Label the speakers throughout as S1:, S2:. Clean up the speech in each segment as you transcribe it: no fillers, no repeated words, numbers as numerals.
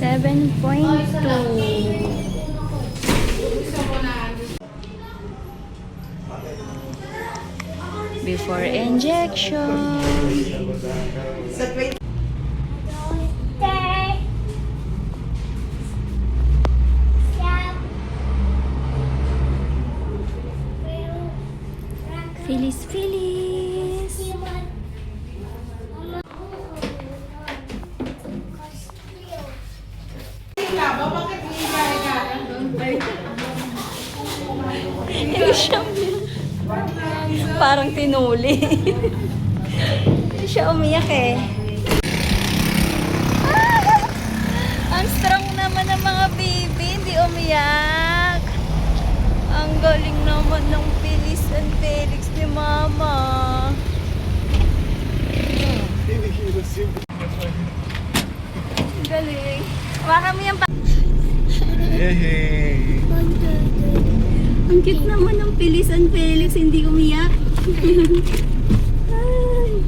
S1: 7.2. Before injection. Feliz, feliz. Hindi siya parang tinuli. Hindi siya umiyak eh. Ang strong naman ng mga baby, hindi umiyak. Ang galing naman ng Feliz and Felix ni Mama. Ang galing. Baka mo yan pa.
S2: Hey.
S1: Ang cute naman ng Feliz and Felix, hindi umiyak. Ay.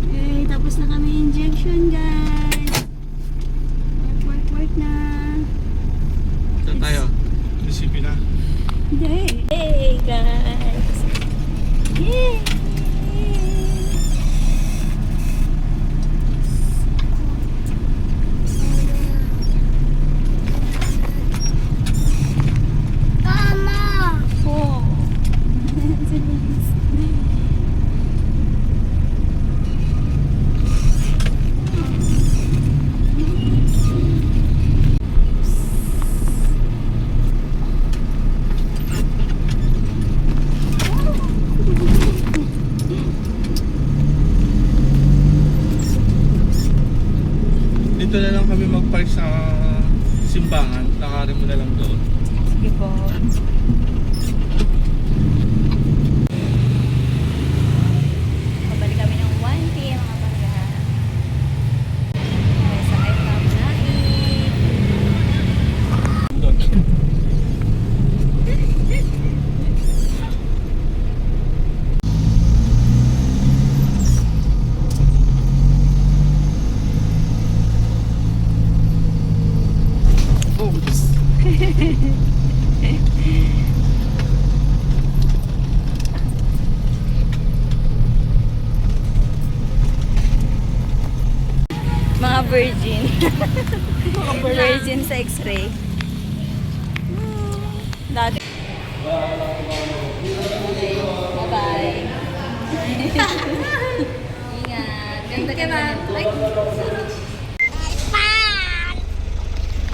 S1: Okay, tapos na kami injection, guys. Work na.
S2: Saan tayo? Recipe na.
S1: Hindi. Hey, guys. Yay! Oh.
S2: Dito na lang kami mag-park sa simbangan. Lakarin mo na lang doon.
S1: Sige po. Pabalik kami ng 1 p.m. mga pangga. May sakay pa nain.
S2: Doon.
S1: Mga virgin. Virgin sa x-ray. Dati. Bye-bye. Ingat. Ganda ka na.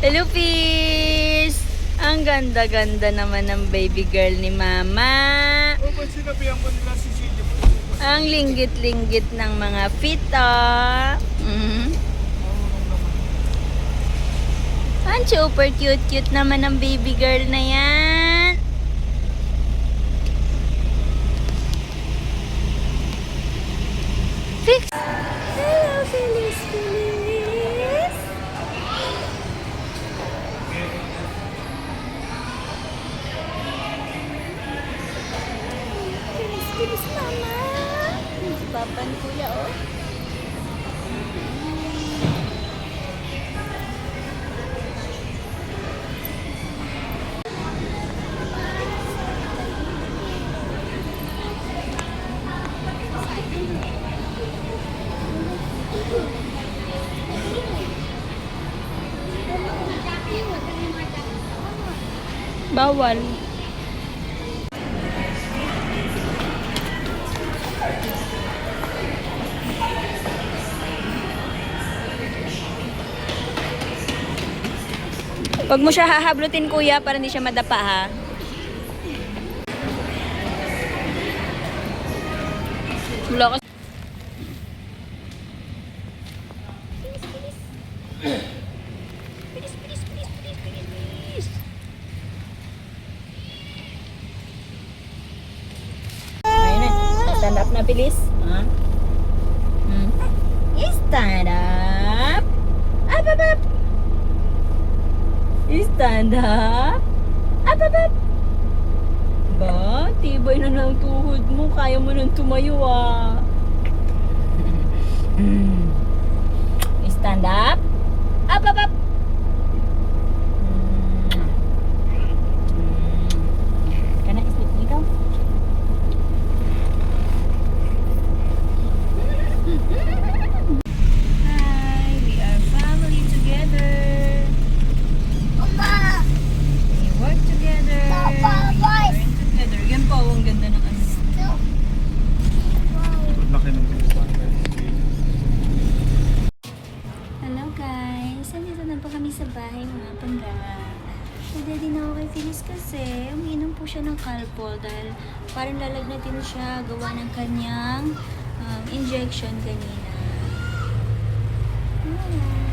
S1: Hello, Peace! Ang ganda-ganda naman ng baby girl ni Mama.
S2: O, ba't sinabihan mo nila si Silvia?
S1: Ang linggit-linggit ng mga fita. Ang super cute-cute naman ng baby girl na yan. Fix! Hello, Feliz, Feliz! Feliz, Feliz, Mama! Si Papa ni Kuya, oh. Bawal. Huwag mo siya hahablutin, kuya, para hindi siya madapa, ha? Wala ka. Bilis. Ayun na. Stand up na, bilis. Ha? Stand up. Up. Stand up. Up. Ba? Tibay na ng tuhod mo. Kaya mo nang tumayo, ah. Stand up. Up. up. Kana isip mo ikaw? Hi, we are family together. We work together. We learn together. Yan po, ang ganda ng ano.
S2: Laki ng
S1: Hello guys! Nandito na po kami sa bahay mga pangga. Ready na ako kay Phyllis kasi umiinom po siya ng Calpol dahil parang lalagnatin siya gawa ng kanyang injection kanina. Ayan.